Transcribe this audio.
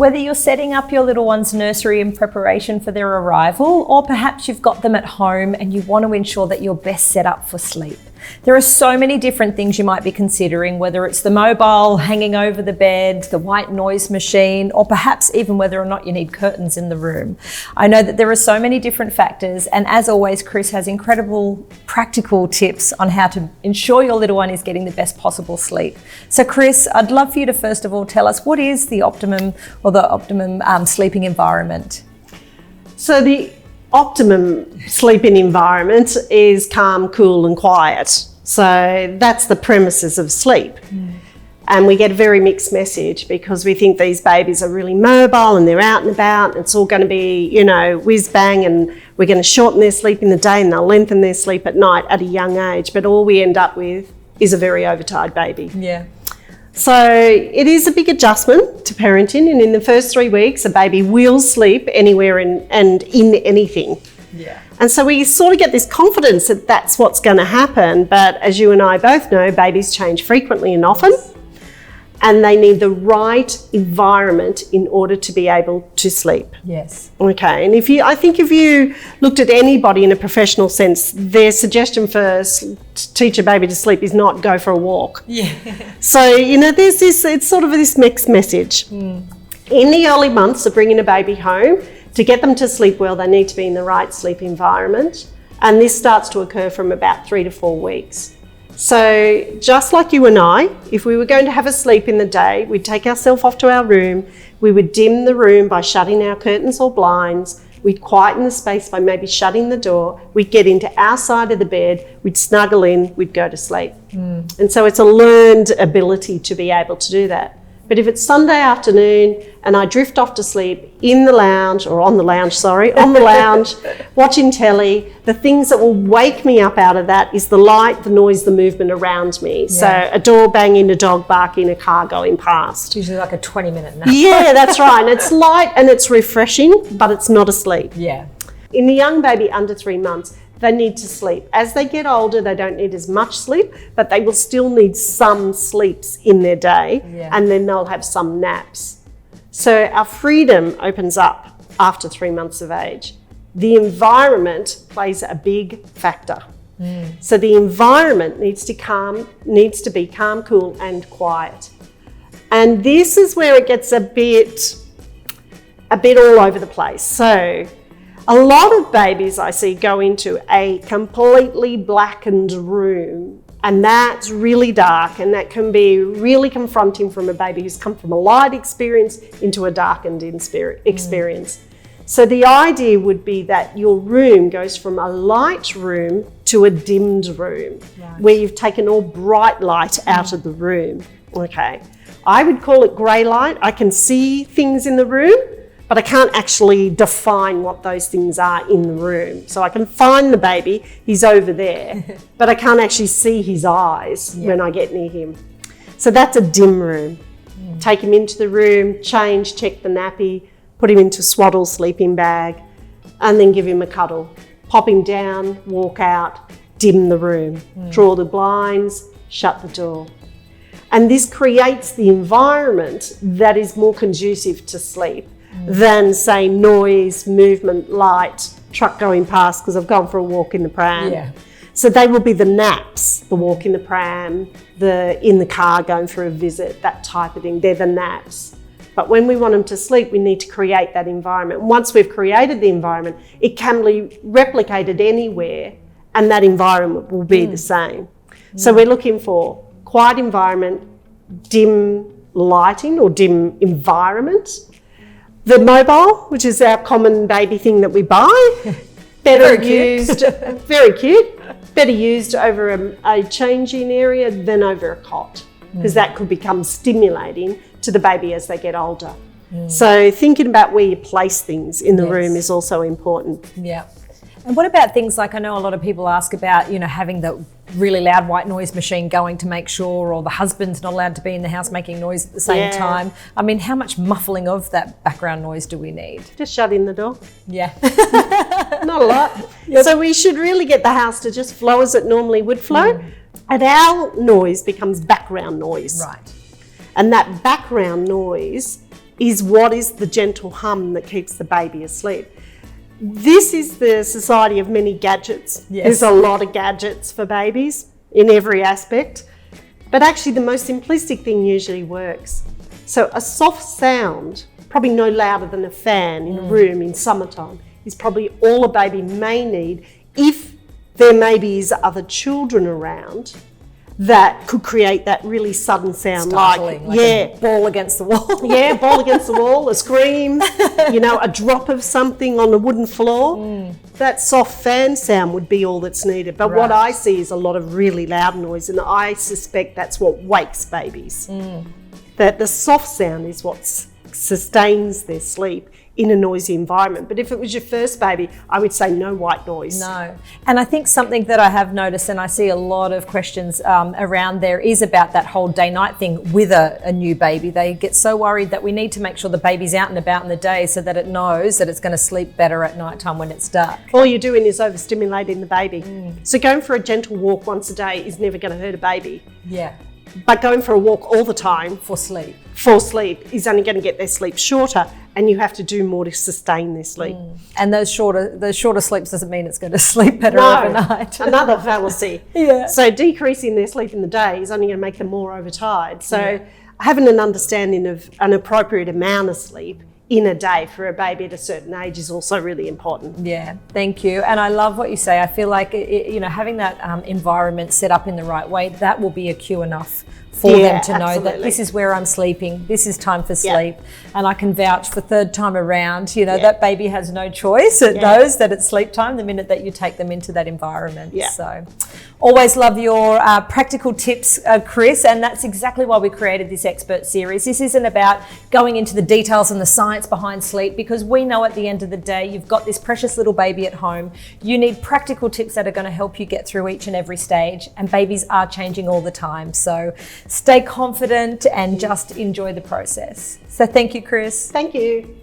Whether you're setting up your little one's nursery in preparation for their arrival, or perhaps you've got them at home and you want to ensure that you're best set up for sleep. There are so many different things you might be considering, whether it's the mobile hanging over the bed, the white noise machine, or perhaps even whether or not you need curtains in the room. I know that there are so many different factors, and as always, Chris has incredible practical tips on how to ensure your little one is getting the best possible sleep. So Chris, I'd love for you to first of all tell us, what is the optimum sleeping environment? So the optimum sleeping environment is calm, cool and quiet. So that's the premises of sleep. And we get a very mixed message because we think these babies are really mobile and they're out and about. It's all going to be, you know, whiz bang, and we're going to shorten their sleep in the day and they'll lengthen their sleep at night at a young age. But all we end up with is a very overtired baby. Yeah. So it is a big adjustment to parenting, and in the first 3 weeks, a baby will sleep anywhere and in anything. Yeah. And so we sort of get this confidence that that's what's going to happen. But as you and I both know, babies change frequently and often, and they need the right environment in order to be able to sleep. Yes. Okay, and I think if you looked at anybody in a professional sense, their suggestion for teach a baby to sleep is not go for a walk. Yeah. So, you know, there's this, it's sort of this mixed message. In the early months of bringing a baby home, to get them to sleep well, they need to be in the right sleep environment. And this starts to occur from about 3 to 4 weeks. So just like you and I, if we were going to have a sleep in the day, we'd take ourselves off to our room, we would dim the room by shutting our curtains or blinds, we'd quieten the space by maybe shutting the door, we'd get into our side of the bed, we'd snuggle in, we'd go to sleep. And so it's a learned ability to be able to do that. But if it's Sunday afternoon and I drift off to sleep in the lounge, or on the lounge, watching telly, the things that will wake me up out of that is the light, the noise, the movement around me. Yeah. So a door banging, a dog barking, a car going past. Usually like a 20-minute nap. Yeah, that's right. And it's light and it's refreshing, but it's not asleep. Yeah. In the young baby under 3 months, they need to sleep. As they get older, they don't need as much sleep, but they will still need some sleeps in their day, and then they'll have some naps. So our freedom opens up after 3 months of age. The environment plays a big factor. So the environment needs to be calm, cool and quiet. And this is where it gets a bit all over the place. So a lot of babies I see go into a completely blackened room, and that's really dark, and that can be really confronting from a baby who's come from a light experience into a darkened experience. So the idea would be that your room goes from a light room to a dimmed room, where you've taken all bright light out of the room. Okay, I would call it grey light. I can see things in the room, but I can't actually define what those things are in the room. So I can find the baby, he's over there, but I can't actually see his eyes when I get near him. So that's a dim room. Take him into the room, change, check the nappy, put him into swaddle sleeping bag, and then give him a cuddle. Pop him down, walk out, dim the room, draw the blinds, shut the door. And this creates the environment that is more conducive to sleep than, say, noise, movement, light, truck going past because I've gone for a walk in the pram. Yeah. So they will be the naps, the walk in the pram, in the car going for a visit, that type of thing. They're the naps. But when we want them to sleep, we need to create that environment. Once we've created the environment, it can be replicated anywhere, and that environment will be the same. So we're looking for quiet environment, dim lighting or dim environment. The mobile, which is our common baby thing that we buy, better used, very cute, better used over a changing area than over a cot, because that could become stimulating to the baby as they get older. So thinking about where you place things in the room is also important. Yeah. And what about things like, I know a lot of people ask about, you know, having the really loud white noise machine going to make sure, or the husband's not allowed to be in the house making noise at the same time. I mean, how much muffling of that background noise do we need? Just shut in the door. Yeah. Not a lot. So we should really get the house to just flow as it normally would flow. And our noise becomes background noise. Right. And that background noise is what is the gentle hum that keeps the baby asleep. This is the society of many gadgets. Yes. There's a lot of gadgets for babies in every aspect, but actually the most simplistic thing usually works. So a soft sound, probably no louder than a fan in a room in summertime, is probably all a baby may need if there maybe is other children around that could create that really sudden sound. Startling, like a ball against the wall. Yeah, ball against the wall, a scream, a drop of something on the wooden floor. That soft fan sound would be all that's needed. But what I see is a lot of really loud noise, and I suspect that's what wakes babies. That the soft sound is what sustains their sleep in a noisy environment. But if it was your first baby, I would say no white noise. No. And I think something that I have noticed, and I see a lot of questions around there, is about that whole day-night thing with a new baby. They get so worried that we need to make sure the baby's out and about in the day so that it knows that it's going to sleep better at night time when it's dark. All you're doing is overstimulating the baby. So going for a gentle walk once a day is never going to hurt a baby. Yeah. But going for a walk all the time For sleep. is only going to get their sleep shorter, and you have to do more to sustain their sleep. And those shorter sleeps doesn't mean it's going to sleep better overnight. Another fallacy. Yeah. So decreasing their sleep in the day is only going to make them more overtired. So having an understanding of an appropriate amount of sleep in a day for a baby at a certain age is also really important. Yeah, thank you. And I love what you say. I feel like, having that environment set up in the right way, that will be a cue enough for them to know that this is where I'm sleeping, this is time for sleep. And I can vouch for third time around, that baby has no choice. It knows that it's sleep time the minute that you take them into that environment. So always love your practical tips, Chris, and that's exactly why we created this expert series. This isn't about going into the details and the science behind sleep, because we know at the end of the day, you've got this precious little baby at home. You need practical tips that are going to help you get through each and every stage, and babies are changing all the time. So stay confident and just enjoy the process. So thank you, Chris. Thank you.